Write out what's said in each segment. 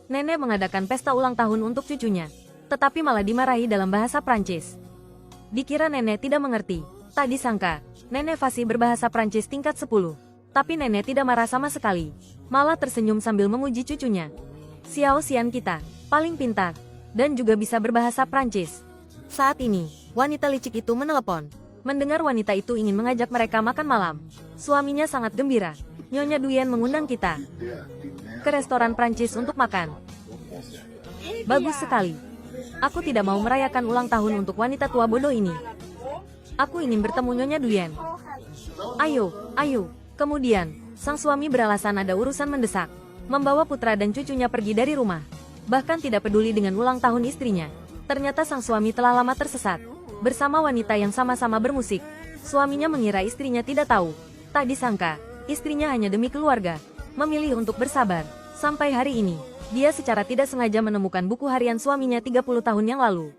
Nenek mengadakan pesta ulang tahun untuk cucunya, tetapi malah dimarahi dalam bahasa Prancis. Dikira nenek tidak mengerti. Tak disangka, nenek fasih berbahasa Prancis tingkat 10. Tapi nenek tidak marah sama sekali. Malah tersenyum sambil memuji cucunya. Xiao Xian kita, paling pintar, dan juga bisa berbahasa Prancis. Saat ini, wanita licik itu menelepon. Mendengar wanita itu ingin mengajak mereka makan malam. Suaminya sangat gembira. Nyonya Duyen mengundang kita ke restoran Prancis untuk makan. Bagus sekali. Aku tidak mau merayakan ulang tahun untuk wanita tua bodoh ini. Aku ingin bertemu Nyonya Duyen. Ayo, ayo. Kemudian, sang suami beralasan ada urusan mendesak. Membawa putra dan cucunya pergi dari rumah. Bahkan tidak peduli dengan ulang tahun istrinya. Ternyata sang suami telah lama tersesat. Bersama wanita yang sama-sama bermusik. Suaminya mengira istrinya tidak tahu. Tak disangka, istrinya hanya demi keluarga memilih untuk bersabar. Sampai hari ini, dia secara tidak sengaja menemukan buku harian suaminya 30 tahun yang lalu.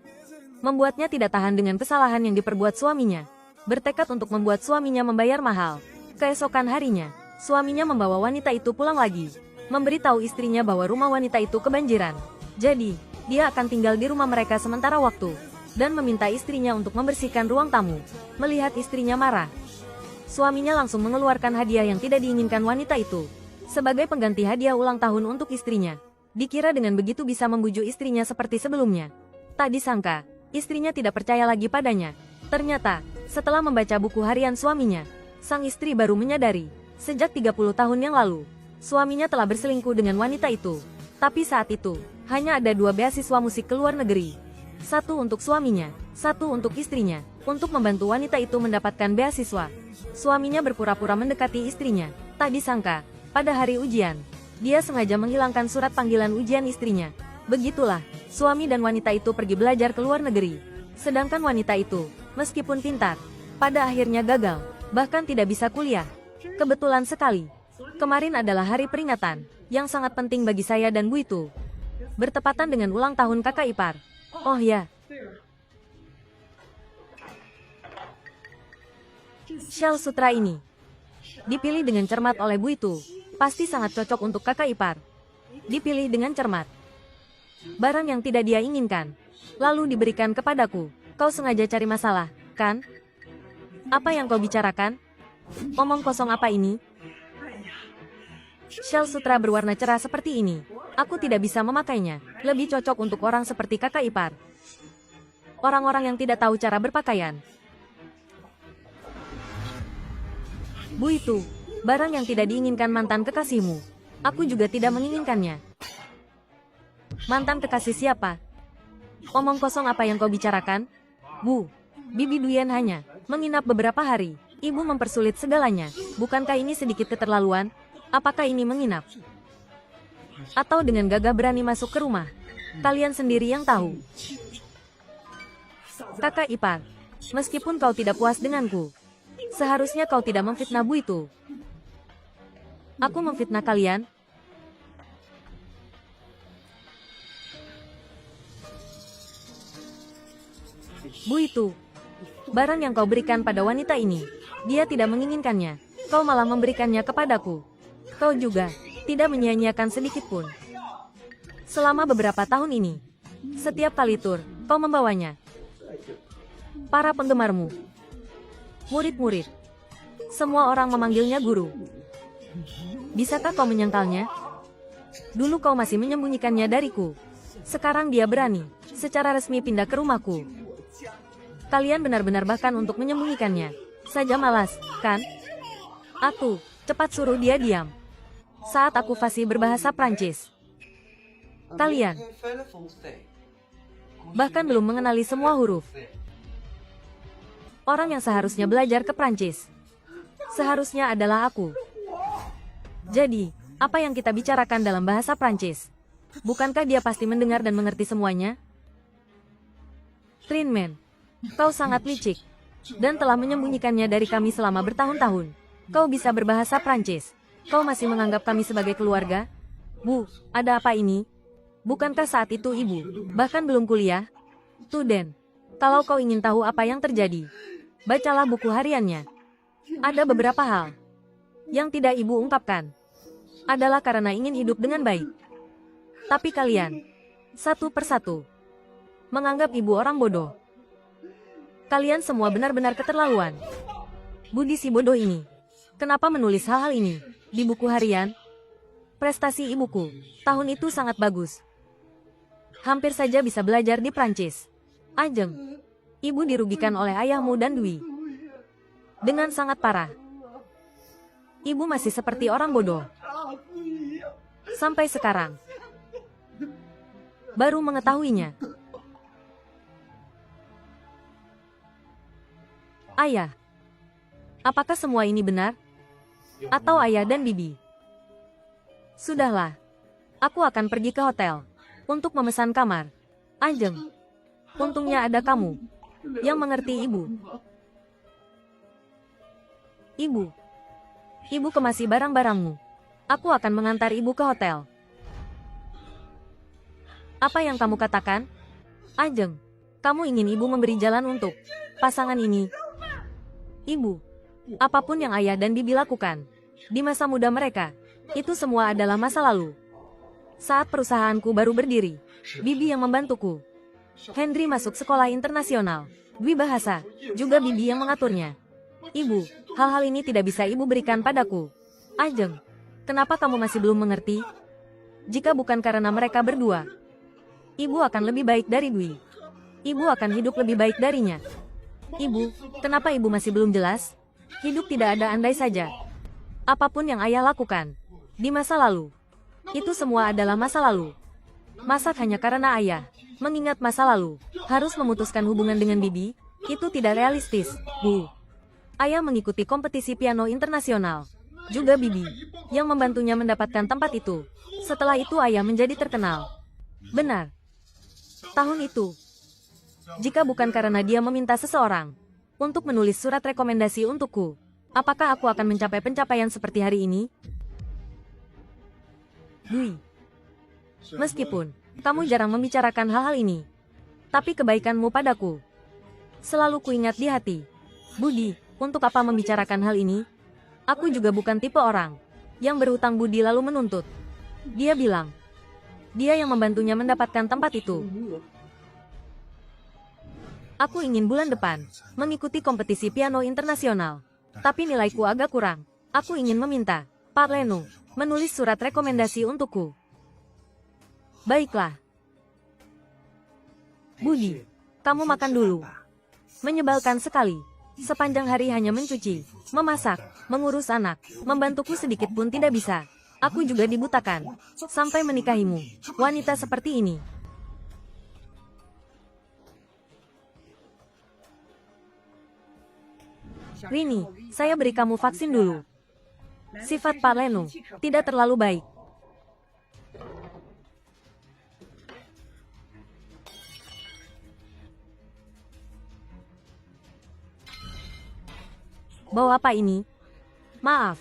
Membuatnya tidak tahan dengan kesalahan yang diperbuat suaminya. Bertekad untuk membuat suaminya membayar mahal. Keesokan harinya, suaminya membawa wanita itu pulang lagi. Memberitahu istrinya bahwa rumah wanita itu kebanjiran. Jadi, dia akan tinggal di rumah mereka sementara waktu. Dan meminta istrinya untuk membersihkan ruang tamu. Melihat istrinya marah, suaminya langsung mengeluarkan hadiah yang tidak diinginkan wanita itu. Sebagai pengganti hadiah ulang tahun untuk istrinya. Dikira dengan begitu bisa membujuk istrinya seperti sebelumnya. Tak disangka, istrinya tidak percaya lagi padanya. Ternyata, setelah membaca buku harian suaminya, sang istri baru menyadari, sejak 30 tahun yang lalu, suaminya telah berselingkuh dengan wanita itu. Tapi saat itu, hanya ada 2 beasiswa musik ke luar negeri. Satu untuk suaminya, satu untuk istrinya, untuk membantu wanita itu mendapatkan beasiswa. Suaminya berpura-pura mendekati istrinya. Tak disangka, pada hari ujian, dia sengaja menghilangkan surat panggilan ujian istrinya. Begitulah, suami dan wanita itu pergi belajar ke luar negeri. Sedangkan wanita itu, meskipun pintar, pada akhirnya gagal, bahkan tidak bisa kuliah. Kebetulan sekali, kemarin adalah hari peringatan, yang sangat penting bagi saya dan Bu itu. Bertepatan dengan ulang tahun kakak ipar. Oh ya. Shell sutra ini dipilih dengan cermat oleh Bu itu. Pasti sangat cocok untuk kakak ipar. Dipilih dengan cermat. Barang yang tidak dia inginkan, lalu diberikan kepadaku. Kau sengaja cari masalah, kan? Apa yang kau bicarakan? Omong kosong apa ini? Shell sutra berwarna cerah seperti ini. Aku tidak bisa memakainya. Lebih cocok untuk orang seperti kakak ipar. Orang-orang yang tidak tahu cara berpakaian. Bu itu, barang yang tidak diinginkan mantan kekasihmu. Aku juga tidak menginginkannya. Mantan kekasih siapa? Omong kosong apa yang kau bicarakan? Bu, Bibi Duyen hanya menginap beberapa hari. Ibu mempersulit segalanya. Bukankah ini sedikit keterlaluan? Apakah ini menginap? Atau dengan gagah berani masuk ke rumah? Kalian sendiri yang tahu. Kakak ipar, meskipun kau tidak puas denganku, seharusnya kau tidak memfitnah Bu itu. Aku memfitnah kalian? Bu itu, barang yang kau berikan pada wanita ini, dia tidak menginginkannya. Kau malah memberikannya kepadaku. Kau juga tidak menyia-nyiakan sedikit pun. Selama beberapa tahun ini, setiap kali tur, kau membawanya. Para penggemarmu, murid-murid, semua orang memanggilnya guru. Bisakah kau menyangkalnya? Dulu kau masih menyembunyikannya dariku. Sekarang dia berani, secara resmi pindah ke rumahku. Kalian benar-benar bahkan untuk menyembunyikannya saja malas, kan? Aku, cepat suruh dia diam. Saat aku fasih berbahasa Prancis. Kalian bahkan belum mengenali semua huruf. Orang yang seharusnya belajar ke Prancis seharusnya adalah aku. Jadi, apa yang kita bicarakan dalam bahasa Prancis? Bukankah dia pasti mendengar dan mengerti semuanya? Trinman, kau sangat licik dan telah menyembunyikannya dari kami selama bertahun-tahun. Kau bisa berbahasa Prancis. Kau masih menganggap kami sebagai keluarga? Bu, ada apa ini? Bukankah saat itu ibu bahkan belum kuliah? Tuden, kalau kau ingin tahu apa yang terjadi, bacalah buku hariannya. Ada beberapa hal yang tidak ibu ungkapkan. Adalah karena ingin hidup dengan baik. Tapi kalian, satu persatu, menganggap ibu orang bodoh. Kalian semua benar-benar keterlaluan. Budi si bodoh ini. Kenapa menulis hal-hal ini di buku harian? Prestasi ibuku tahun itu sangat bagus. Hampir saja bisa belajar di Prancis. Ajeng, ibu dirugikan oleh ayahmu dan Dwi. Dengan sangat parah. Ibu masih seperti orang bodoh. Sampai sekarang. Baru mengetahuinya. Ayah, apakah semua ini benar? Atau ayah dan bibi? Sudahlah, aku akan pergi ke hotel untuk memesan kamar. Ajeng, untungnya ada kamu yang mengerti ibu. Ibu kemasi barang-barangmu. Aku akan mengantar ibu ke hotel. Apa yang kamu katakan? Ajeng, kamu ingin ibu memberi jalan untuk pasangan ini? Ibu, apapun yang ayah dan bibi lakukan di masa muda mereka, itu semua adalah masa lalu. Saat perusahaanku baru berdiri, bibi yang membantuku. Henry masuk sekolah internasional, Dwi bahasa, juga bibi yang mengaturnya. Ibu, hal-hal ini tidak bisa ibu berikan padaku. Ajeng, kenapa kamu masih belum mengerti? Jika bukan karena mereka berdua, ibu akan lebih baik dari Dwi. Ibu akan hidup lebih baik darinya. Ibu, kenapa ibu masih belum jelas? Hidup tidak ada andai saja. Apapun yang ayah lakukan di masa lalu, itu semua adalah masa lalu. Masak hanya karena ayah mengingat masa lalu, harus memutuskan hubungan dengan bibi, itu tidak realistis, Bu. Ayah mengikuti kompetisi piano internasional. Juga bibi yang membantunya mendapatkan tempat itu. Setelah itu ayah menjadi terkenal. Benar. Tahun itu, jika bukan karena dia meminta seseorang untuk menulis surat rekomendasi untukku, apakah aku akan mencapai pencapaian seperti hari ini? Dwi, meskipun kamu jarang membicarakan hal-hal ini, tapi kebaikanmu padaku selalu kuingat di hati. Budi, untuk apa membicarakan hal ini? Aku juga bukan tipe orang yang berhutang budi lalu menuntut. Dia bilang, dia yang membantunya mendapatkan tempat itu. Aku ingin bulan depan mengikuti kompetisi piano internasional, tapi nilaiku agak kurang. Aku ingin meminta Pak Leno menulis surat rekomendasi untukku. Baiklah. Budi, kamu makan dulu. Menyebalkan sekali. Sepanjang hari hanya mencuci, memasak, mengurus anak, membantuku sedikit pun tidak bisa. Aku juga dibutakan. Sampai menikahimu, wanita seperti ini. Rini, saya beri kamu vaksin dulu. Sifat Pak Leno tidak terlalu baik. Bau apa ini? Maaf.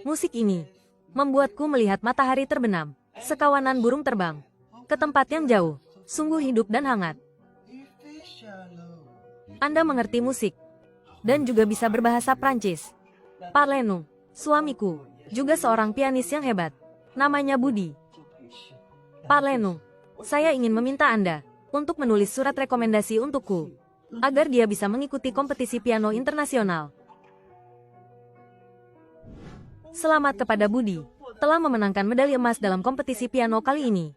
Musik ini membuatku melihat matahari terbenam, sekawanan burung terbang ke tempat yang jauh, sungguh hidup dan hangat. Anda mengerti musik dan juga bisa berbahasa Prancis. Pak Leno, suamiku, juga seorang pianis yang hebat. Namanya Budi. Pak Leno, saya ingin meminta Anda untuk menulis surat rekomendasi untukku, agar dia bisa mengikuti kompetisi piano internasional. Selamat kepada Budi, telah memenangkan medali emas dalam kompetisi piano kali ini.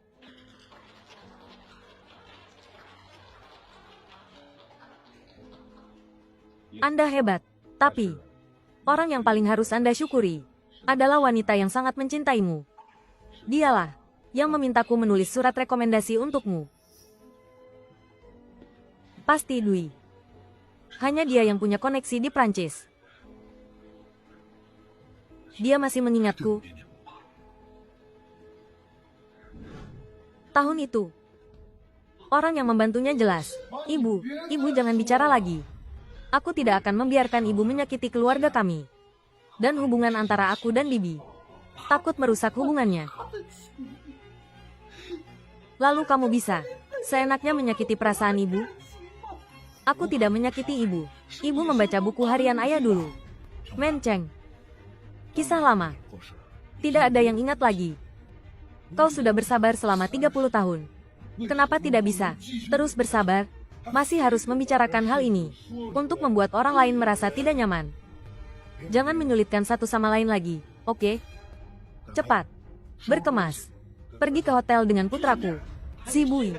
Anda hebat, tapi orang yang paling harus Anda syukuri adalah wanita yang sangat mencintaimu. Dialah yang memintaku menulis surat rekomendasi untukmu. Pasti Dwi. Hanya dia yang punya koneksi di Prancis. Dia masih mengingatku. Tahun itu, orang yang membantunya jelas. Ibu jangan bicara lagi. Aku tidak akan membiarkan ibu menyakiti keluarga kami. Dan hubungan antara aku dan bibi. Takut merusak hubungannya. Lalu kamu bisa seenaknya menyakiti perasaan ibu? Aku tidak menyakiti ibu. Ibu membaca buku harian ayah dulu. Menceng. Kisah lama. Tidak ada yang ingat lagi. Kau sudah bersabar selama 30 tahun. Kenapa tidak bisa terus bersabar? Masih harus membicarakan hal ini untuk membuat orang lain merasa tidak nyaman. Jangan menyulitkan satu sama lain lagi, oke? Cepat. Berkemas. Pergi ke hotel dengan putraku. Si Bui.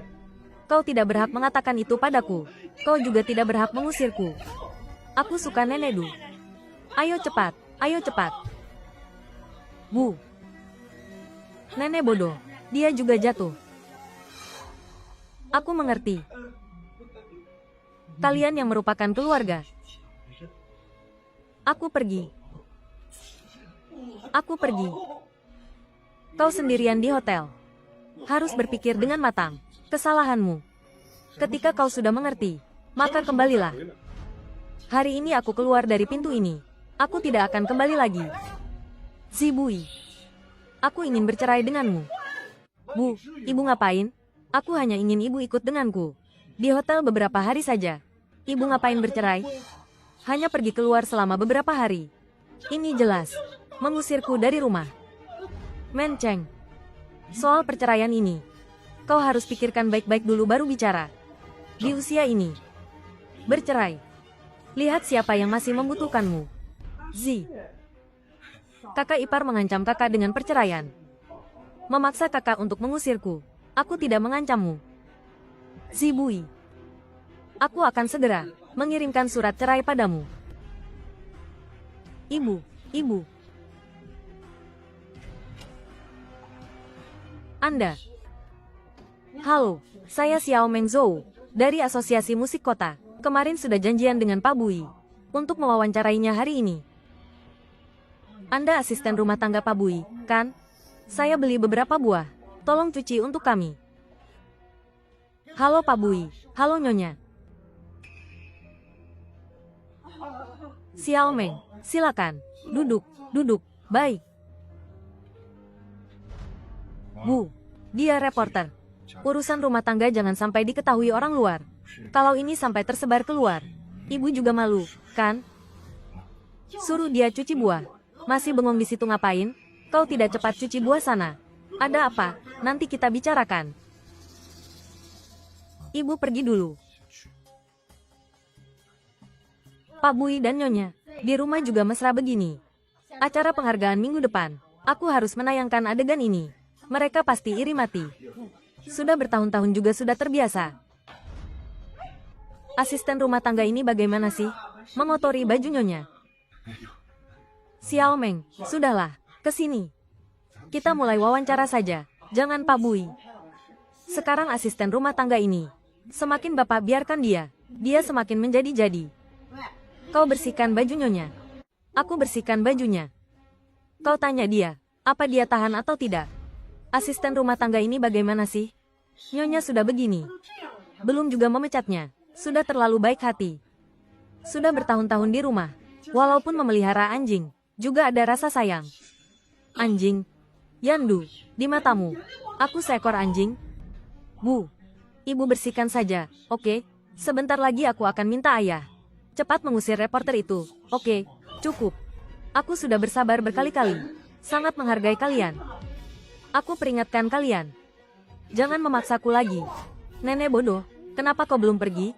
Kau tidak berhak mengatakan itu padaku. Kau juga tidak berhak mengusirku. Aku suka Nenek Du. Ayo cepat, ayo cepat. Bu. Nenek bodoh. Dia juga jatuh. Aku mengerti. Kalian yang merupakan keluarga. Aku pergi. Aku pergi. Kau sendirian di hotel. Harus berpikir dengan matang. Kesalahanmu. Ketika kau sudah mengerti, maka kembalilah. Hari ini aku keluar dari pintu ini. Aku tidak akan kembali lagi. Zibui. Aku ingin bercerai denganmu. Bu, ibu ngapain? Aku hanya ingin ibu ikut denganku. Di hotel beberapa hari saja. Ibu ngapain bercerai? Hanya pergi keluar selama beberapa hari. Ini jelas mengusirku dari rumah. Menceng. Soal perceraian ini, kau harus pikirkan baik-baik dulu baru bicara. Di usia ini, bercerai. Lihat siapa yang masih membutuhkanmu. Zi. Kakak ipar mengancam kakak dengan perceraian. Memaksa kakak untuk mengusirku. Aku tidak mengancammu. Zibui. Aku akan segera mengirimkan surat cerai padamu. Ibu, ibu. Anda. Halo, saya Xiao Mengzhou, dari Asosiasi Musik Kota. Kemarin sudah janjian dengan Pak Bui untuk mewawancarainya hari ini. Anda asisten rumah tangga Pak Bui, kan? Saya beli beberapa buah. Tolong cuci untuk kami. Halo Pak Bui, halo Nyonya. Xiao Meng, silakan. Duduk, duduk. Baik. Bu, dia reporter. Urusan rumah tangga jangan sampai diketahui orang luar. Kalau ini sampai tersebar keluar, ibu juga malu, kan? Suruh dia cuci buah. Masih bengong di situ ngapain? Kau tidak cepat cuci buah sana. Ada apa? Nanti kita bicarakan. Ibu pergi dulu. Pak Bui dan Nyonya, di rumah juga mesra begini. Acara penghargaan minggu depan. Aku harus menayangkan adegan ini. Mereka pasti iri mati. Sudah bertahun-tahun juga sudah terbiasa. Asisten rumah tangga ini bagaimana sih? Mengotori baju Nyonya. Xiao Meng, sudahlah, ke sini. Kita mulai wawancara saja. Jangan Pak Bui. Sekarang asisten rumah tangga ini. Semakin Bapak biarkan dia, dia semakin menjadi-jadi. Kau bersihkan baju Nyonya. Aku bersihkan bajunya. Kau tanya dia, apa dia tahan atau tidak? Asisten rumah tangga ini bagaimana sih? Nyonya sudah begini. Belum juga memecatnya. Sudah terlalu baik hati. Sudah bertahun-tahun di rumah. Walaupun memelihara anjing, juga ada rasa sayang. Anjing. Yandu, di matamu, aku seekor anjing? Bu, ibu bersihkan saja, oke? Sebentar lagi aku akan minta ayah. Cepat mengusir reporter itu, oke? Cukup. Aku sudah bersabar berkali-kali. Sangat menghargai kalian. Aku peringatkan kalian. Jangan memaksaku lagi. Nenek bodoh, kenapa kau belum pergi?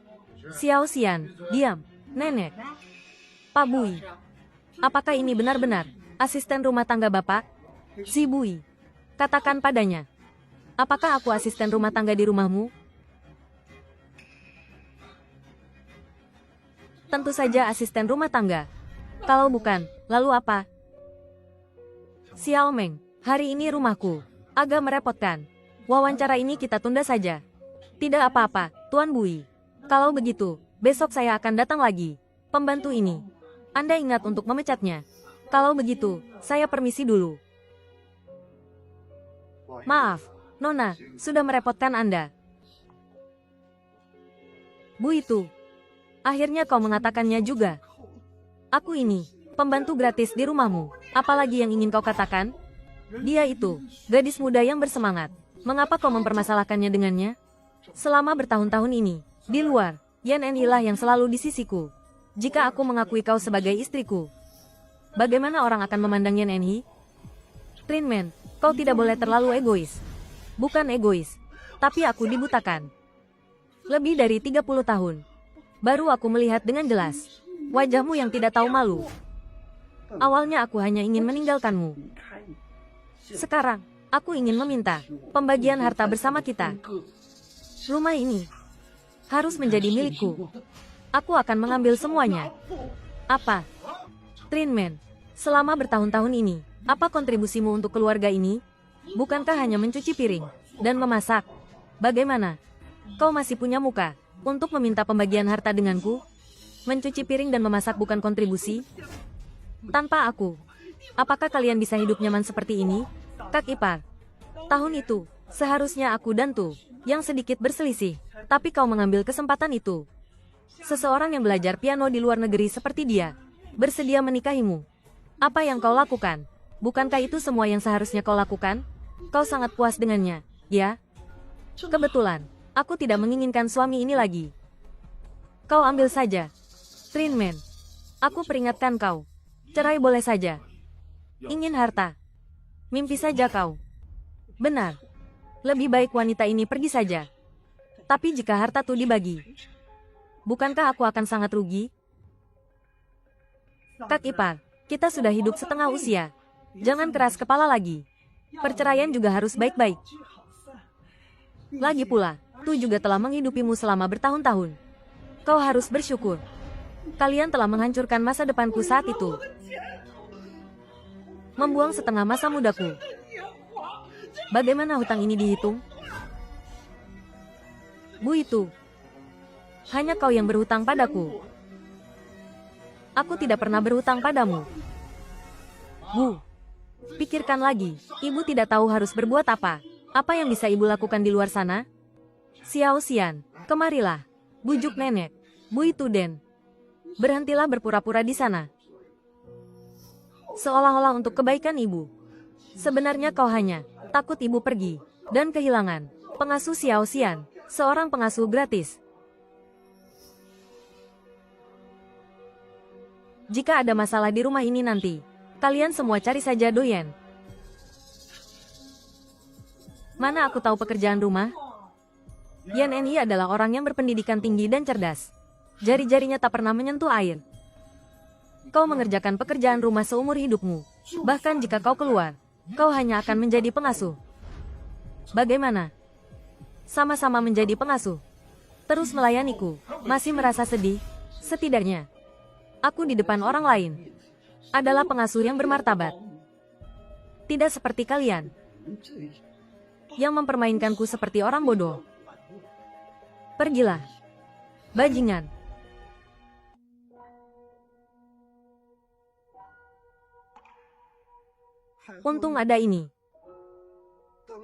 Xiao Xian, diam. Nenek. Pak Bui. Apakah ini benar-benar asisten rumah tangga Bapak? Si Bui. Katakan padanya. Apakah aku asisten rumah tangga di rumahmu? Tentu saja asisten rumah tangga. Kalau bukan, lalu apa? Xiao Meng, hari ini rumahku. Agak merepotkan. Wawancara ini kita tunda saja. Tidak apa-apa, Tuan Bui. Kalau begitu, besok saya akan datang lagi. Pembantu ini. Anda ingat untuk memecatnya. Kalau begitu, saya permisi dulu. Maaf, Nona, sudah merepotkan Anda. Bu itu. Akhirnya kau mengatakannya juga. Aku ini, pembantu gratis di rumahmu. Apalagi yang ingin kau katakan? Dia itu, gadis muda yang bersemangat. Mengapa kau mempermasalahkannya dengannya? Selama bertahun-tahun ini, di luar, Yan En lah yang selalu di sisiku. Jika aku mengakui kau sebagai istriku, Bagaimana orang akan memandang Yan Enhi? Trinman, kau tidak boleh terlalu egois. Bukan egois, tapi aku dibutakan. Lebih dari 30 tahun. Baru aku melihat dengan jelas. Wajahmu yang tidak tahu malu. Awalnya aku hanya ingin meninggalkanmu. Sekarang, aku ingin meminta pembagian harta bersama kita. Rumah ini harus menjadi milikku. Aku akan mengambil semuanya. Apa? Trinman, selama bertahun-tahun ini, apa kontribusimu untuk keluarga ini? Bukankah hanya mencuci piring dan memasak? Bagaimana? Kau masih punya muka untuk meminta pembagian harta denganku? Mencuci piring dan memasak bukan kontribusi? Tanpa aku, apakah kalian bisa hidup nyaman seperti ini? Kak ipar, tahun itu, seharusnya aku dan Tu yang sedikit berselisih, tapi kau mengambil kesempatan itu. Seseorang yang belajar piano di luar negeri seperti dia, bersedia menikahimu. Apa yang kau lakukan? Bukankah itu semua yang seharusnya kau lakukan? Kau sangat puas dengannya, ya? Kebetulan, aku tidak menginginkan suami ini lagi. Kau ambil saja. Trinman, aku peringatkan kau. Cerai boleh saja. Ingin harta. Mimpi saja kau. Benar. Lebih baik wanita ini pergi saja. Tapi jika harta itu dibagi, bukankah aku akan sangat rugi? Kak ipar, kita sudah hidup setengah usia. Jangan keras kepala lagi. Perceraian juga harus baik-baik. Lagi pula, Tu juga telah menghidupimu selama bertahun-tahun. Kau harus bersyukur. Kalian telah menghancurkan masa depanku saat itu. Membuang setengah masa mudaku. Bagaimana hutang ini dihitung? Bu itu. Hanya kau yang berhutang padaku. Aku tidak pernah berhutang padamu. Bu. Pikirkan lagi, ibu tidak tahu harus berbuat apa. Apa yang bisa ibu lakukan di luar sana? Xiao Xian, kemarilah. Bujuk nenek. Bu itu Den. Berhentilah berpura-pura di sana. Seolah-olah untuk kebaikan ibu. Sebenarnya kau hanya takut ibu pergi dan kehilangan pengasuh Xiao Xian, seorang pengasuh gratis. Jika ada masalah di rumah ini nanti, kalian semua cari saja Doyen. Mana aku tahu pekerjaan rumah? Yan Enhi adalah orang yang berpendidikan tinggi dan cerdas. Jari-jarinya tak pernah menyentuh air. Kau mengerjakan pekerjaan rumah seumur hidupmu. Bahkan jika kau keluar, kau hanya akan menjadi pengasuh. Bagaimana? Sama-sama menjadi pengasuh. Terus melayaniku, masih merasa sedih? Setidaknya, aku di depan orang lain adalah pengasuh yang bermartabat. Tidak seperti kalian yang mempermainkanku seperti orang bodoh. Pergilah, bajingan. Untung ada ini.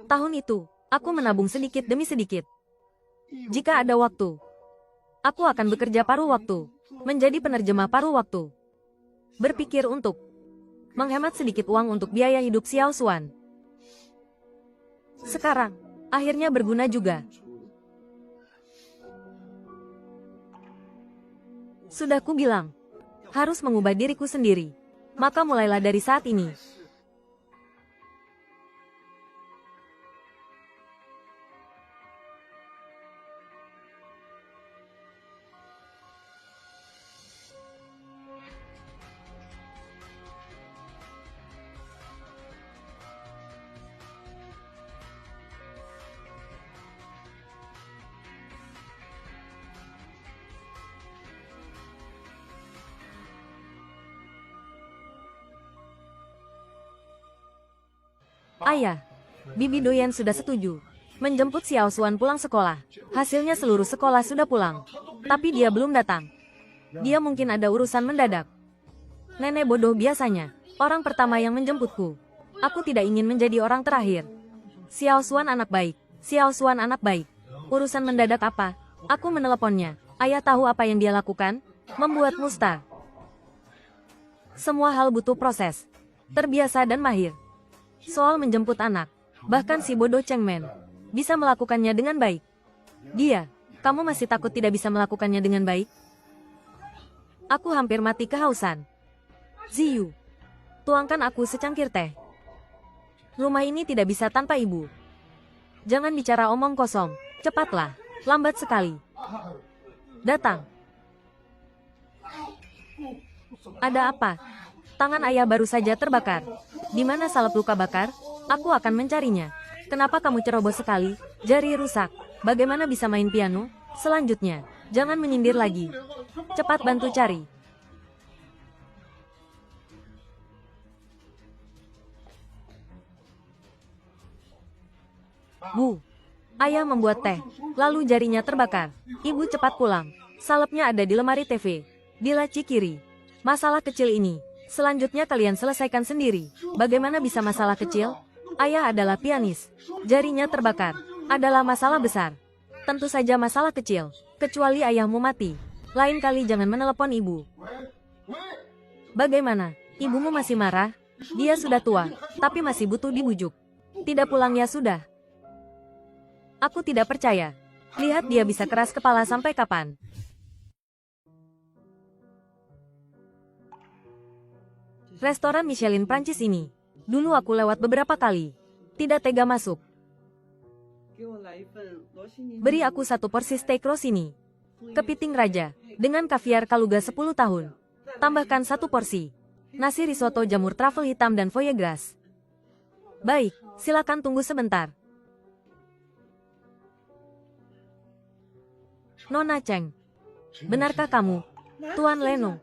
Tahun itu, aku menabung sedikit demi sedikit. Jika ada waktu, aku akan bekerja paruh waktu, menjadi penerjemah paruh waktu. Berpikir untuk menghemat sedikit uang untuk biaya hidup Xiao Xuan. Sekarang, akhirnya berguna juga. Sudah ku bilang, harus mengubah diriku sendiri. Maka mulailah dari saat ini. Ayah, Bibi Doyen sudah setuju menjemput Xiao Xuan pulang sekolah. Hasilnya seluruh sekolah sudah pulang. Tapi dia belum datang. Dia mungkin ada urusan mendadak. Nenek bodoh biasanya orang pertama yang menjemputku. Aku tidak ingin menjadi orang terakhir. Xiao Xuan anak baik. Xiao Xuan anak baik. Urusan mendadak apa? Aku meneleponnya. Ayah tahu apa yang dia lakukan? Membuat mustar. Semua hal butuh proses. Terbiasa dan mahir. Soal menjemput anak, bahkan si bodoh Chengmen bisa melakukannya dengan baik. Dia, kamu masih takut tidak bisa melakukannya dengan baik? Aku hampir mati kehausan. Ziyu, Tuangkan aku secangkir teh. Rumah ini tidak bisa tanpa ibu. Jangan bicara omong kosong. Cepatlah. Lambat sekali. Datang. Ada apa? Tangan ayah baru saja terbakar. Di mana salep luka bakar? Aku akan mencarinya. Kenapa kamu ceroboh sekali? Jari rusak. Bagaimana bisa main piano? Selanjutnya, jangan menyindir lagi. Cepat bantu cari. Bu, ayah membuat teh, lalu jarinya terbakar. Ibu cepat pulang. Salepnya ada di lemari TV, di laci kiri. Masalah kecil ini, selanjutnya kalian selesaikan sendiri. Bagaimana bisa masalah kecil? Ayah adalah pianis. Jarinya terbakar. Adalah masalah besar. Tentu saja masalah kecil, kecuali ayahmu mati. Lain kali jangan menelepon ibu. Bagaimana? Ibumu masih marah? Dia sudah tua, tapi masih butuh dibujuk. Tidak pulangnya sudah. Aku tidak percaya. Lihat dia bisa keras kepala sampai kapan. Restoran Michelin Prancis ini. Dulu aku lewat beberapa kali. Tidak tega masuk. Beri aku 1 porsi steak Rossini. Kepiting raja. Dengan kaviar Kaluga 10 tahun. Tambahkan 1 porsi. Nasi risotto jamur truffle hitam dan foie gras. Baik, silakan tunggu sebentar. Nona Cheng. Benarkah kamu, Tuan Leno?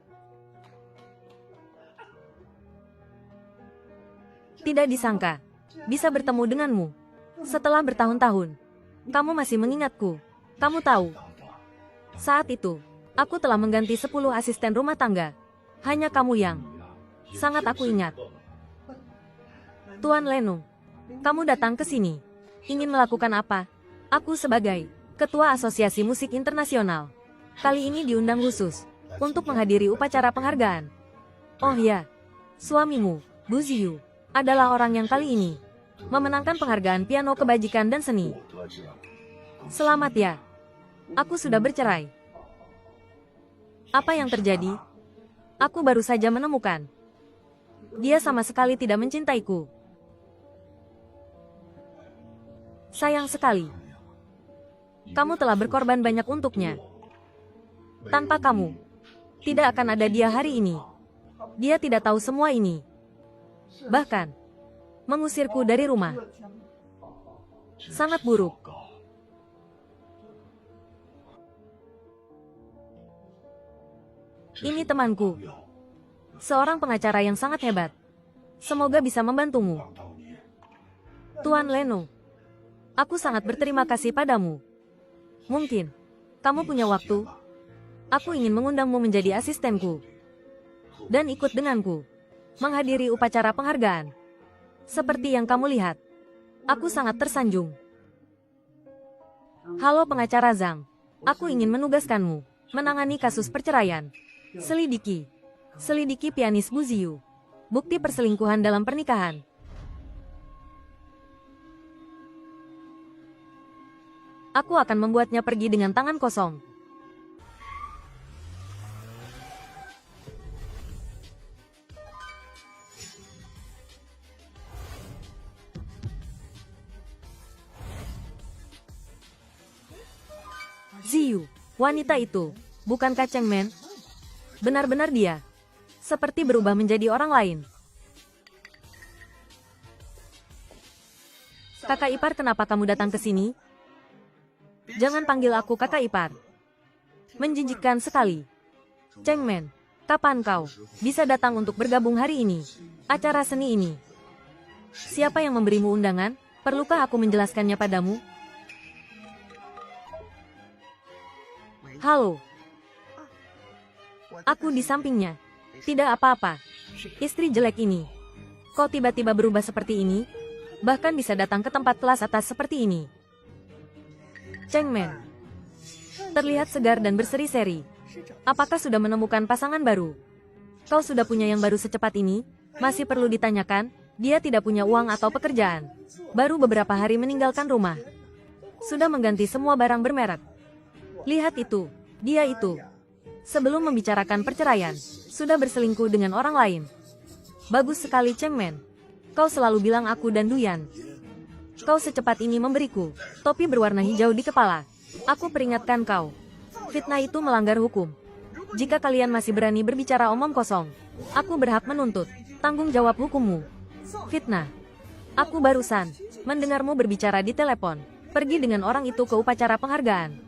Tidak disangka, bisa bertemu denganmu. Setelah bertahun-tahun, kamu masih mengingatku. Kamu tahu, saat itu, aku telah mengganti 10 asisten rumah tangga. Hanya kamu yang sangat aku ingat. Tuan Leno, kamu datang ke sini. Ingin melakukan apa? Aku sebagai Ketua Asosiasi Musik Internasional. Kali ini diundang khusus untuk menghadiri upacara penghargaan. Oh ya, suamimu, Bu Ziyu, adalah orang yang kali ini memenangkan penghargaan piano kebajikan dan seni. Selamat ya. Aku sudah bercerai. Apa yang terjadi? Aku baru saja menemukan. Dia sama sekali tidak mencintaiku. Sayang sekali. Kamu telah berkorban banyak untuknya. Tanpa kamu, tidak akan ada dia hari ini. Dia tidak tahu semua ini. Bahkan, mengusirku dari rumah. Sangat buruk. Ini temanku. Seorang pengacara yang sangat hebat. Semoga bisa membantumu. Tuan Leno, aku sangat berterima kasih padamu. Mungkin, kamu punya waktu. Aku ingin mengundangmu menjadi asistenku. Dan ikut denganku menghadiri upacara penghargaan. Seperti yang kamu lihat, aku sangat tersanjung. Halo pengacara Zhang, aku ingin menugaskanmu menangani kasus perceraian. Selidiki pianis Bu Ziyu. Bukti perselingkuhan dalam pernikahan. Aku akan membuatnya pergi dengan tangan kosong. Ziyu, wanita itu, bukankah Cheng Men? Benar-benar dia. Seperti berubah menjadi orang lain. Kakak ipar, kenapa kamu datang ke sini? Jangan panggil aku kakak ipar. Menjijikkan sekali. Cheng Men, kapan kau bisa datang untuk bergabung hari ini? Acara seni ini. Siapa yang memberimu undangan? Perlukah aku menjelaskannya padamu? Halo. Aku di sampingnya. Tidak apa-apa. Istri jelek ini. Kok tiba-tiba berubah seperti ini? Bahkan bisa datang ke tempat kelas atas seperti ini. Cheng Men, terlihat segar dan berseri-seri. Apakah sudah menemukan pasangan baru? Kau sudah punya yang baru secepat ini? Masih perlu ditanyakan, dia tidak punya uang atau pekerjaan. Baru beberapa hari meninggalkan rumah. Sudah mengganti semua barang bermerek. Lihat itu, dia itu. Sebelum membicarakan perceraian, sudah berselingkuh dengan orang lain. Bagus sekali Chengmen. Kau selalu bilang aku dan Duyan. Kau secepat ini memberiku topi berwarna hijau di kepala. Aku peringatkan kau. Fitnah itu melanggar hukum. Jika kalian masih berani berbicara omong kosong, aku berhak menuntut tanggung jawab hukummu. Fitnah. Aku barusan mendengarmu berbicara di telepon. Pergi dengan orang itu ke upacara penghargaan.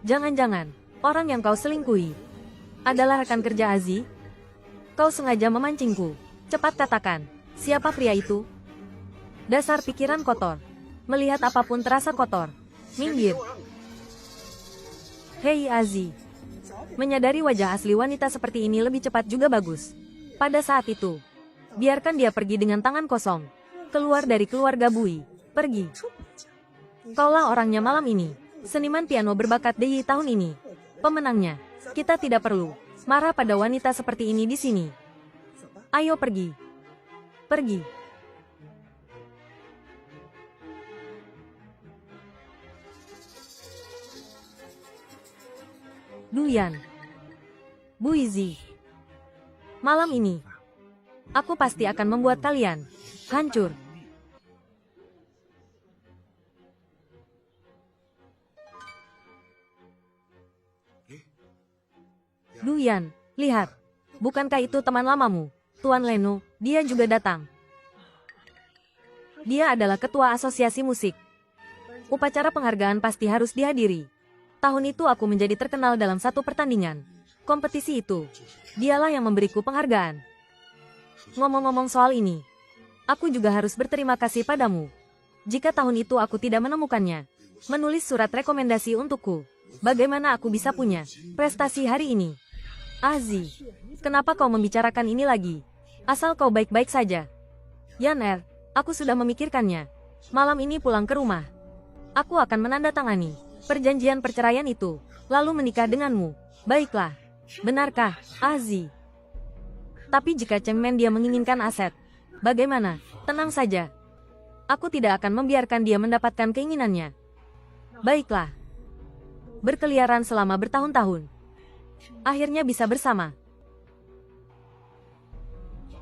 Jangan-jangan orang yang kau selingkuhi adalah rekan kerja Azi? Kau sengaja memancingku. Cepat katakan, siapa pria itu? Dasar pikiran kotor. Melihat apapun terasa kotor. Minggir. Hei Azi. Menyadari wajah asli wanita seperti ini lebih cepat juga bagus. Pada saat itu, biarkan dia pergi dengan tangan kosong. Keluar dari keluarga Bui. Pergi. Kaulah orangnya malam ini. Seniman piano berbakat Deyi tahun ini. Pemenangnya. Kita tidak perlu marah pada wanita seperti ini di sini. Ayo pergi. Pergi. Duyan. Buizi. Malam ini, aku pasti akan membuat kalian hancur. Duyan, lihat. Bukankah itu teman lamamu, Tuan Leno? Dia juga datang. Dia adalah ketua asosiasi musik. Upacara penghargaan pasti harus dihadiri. Tahun itu aku menjadi terkenal dalam satu pertandingan kompetisi itu. Dialah yang memberiku penghargaan. Ngomong-ngomong soal ini, aku juga harus berterima kasih padamu. Jika tahun itu aku tidak menemukannya, menulis surat rekomendasi untukku, bagaimana aku bisa punya prestasi hari ini? Azi, kenapa kau membicarakan ini lagi? Asal kau baik-baik saja. Yan aku sudah memikirkannya. Malam ini pulang ke rumah. Aku akan menandatangani perjanjian perceraian itu, lalu menikah denganmu. Baiklah. Benarkah, Azi? Tapi jika Chengmen dia menginginkan aset, bagaimana? Tenang saja. Aku tidak akan membiarkan dia mendapatkan keinginannya. Baiklah. Berkeliaran selama bertahun-tahun. Akhirnya bisa bersama.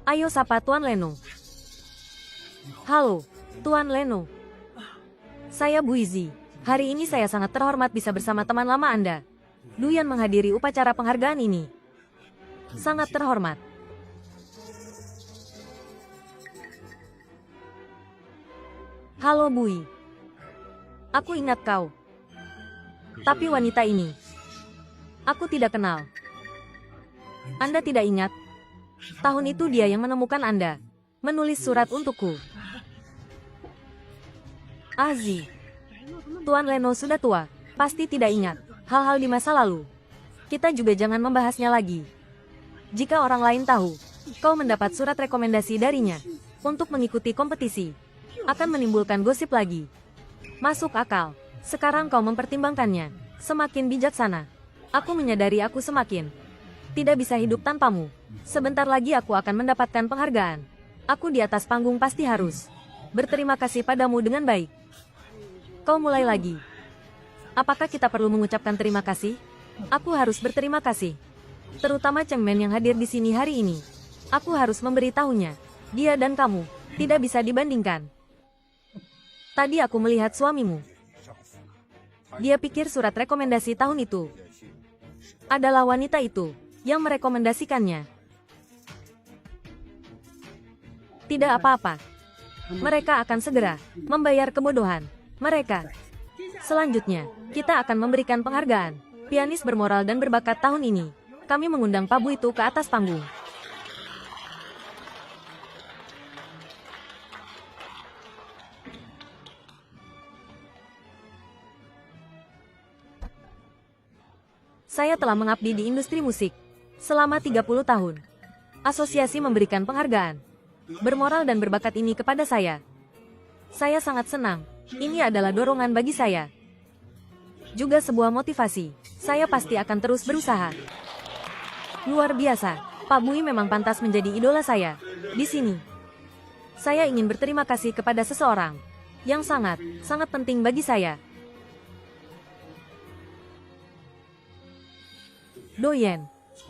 Ayo sapa Tuan Leno. Halo, Tuan Leno. Saya Buizi. Hari ini saya sangat terhormat bisa bersama teman lama Anda. Duyan menghadiri upacara penghargaan ini. Sangat terhormat. Halo Bui. Aku ingat kau. Tapi wanita ini, aku tidak kenal. Anda tidak ingat? Tahun itu dia yang menemukan Anda. Menulis surat untukku. Azi. Tuan Leno sudah tua. Pasti tidak ingat hal-hal di masa lalu. Kita juga jangan membahasnya lagi. Jika orang lain tahu, kau mendapat surat rekomendasi darinya untuk mengikuti kompetisi, akan menimbulkan gosip lagi. Masuk akal. Sekarang kau mempertimbangkannya. Semakin bijaksana. Aku menyadari aku semakin tidak bisa hidup tanpamu. Sebentar lagi aku akan mendapatkan penghargaan. Aku di atas panggung pasti harus berterima kasih padamu dengan baik. Kau mulai lagi. Apakah kita perlu mengucapkan terima kasih? Aku harus berterima kasih. Terutama Chengmen yang hadir di sini hari ini. Aku harus memberitahunya. Dia dan kamu tidak bisa dibandingkan. Tadi aku melihat suamimu. Dia pikir surat rekomendasi tahun itu adalah wanita itu yang merekomendasikannya. Tidak apa-apa. Mereka akan segera membayar kebodohan mereka. Selanjutnya, kita akan memberikan penghargaan pianis bermoral dan berbakat tahun ini. Kami mengundang Pabu itu ke atas panggung. Saya telah mengabdi di industri musik selama 30 tahun. Asosiasi memberikan penghargaan bermoral dan berbakat ini kepada saya. Saya sangat senang. Ini adalah dorongan bagi saya. Juga sebuah motivasi. Saya pasti akan terus berusaha. Luar biasa. Pak Bui memang pantas menjadi idola saya. Di sini, saya ingin berterima kasih kepada seseorang yang sangat penting bagi saya. Doyen.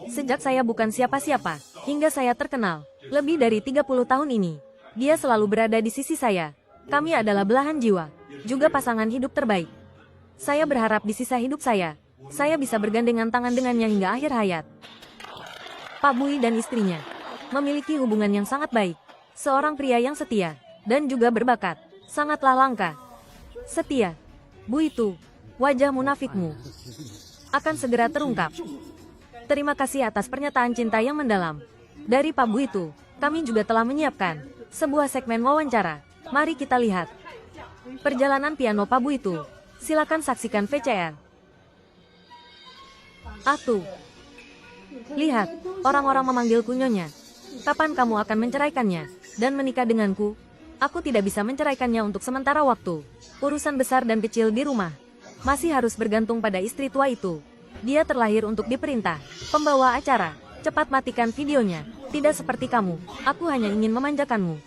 Sejak saya bukan siapa-siapa, hingga saya terkenal, lebih dari 30 tahun ini, dia selalu berada di sisi saya. Kami adalah belahan jiwa, juga pasangan hidup terbaik. Saya berharap di sisa hidup saya bisa bergandengan tangan dengannya hingga akhir hayat. Pak Bui dan istrinya memiliki hubungan yang sangat baik. Seorang pria yang setia, dan juga berbakat, sangatlah langka. Setia. Bu itu, wajah munafikmu akan segera terungkap. Terima kasih atas pernyataan cinta yang mendalam. Dari Pak Bu itu, kami juga telah menyiapkan sebuah segmen wawancara. Mari kita lihat perjalanan piano Pak Bu itu. Silakan saksikan VCR. Atu. Lihat, orang-orang memanggilku Nyonya. Kapan kamu akan menceraikannya dan menikah denganku? Aku tidak bisa menceraikannya untuk sementara waktu. Urusan besar dan kecil di rumah masih harus bergantung pada istri tua itu. Dia terlahir untuk diperintah. Pembawa acara, cepat matikan videonya. Tidak seperti kamu, aku hanya ingin memanjakanmu.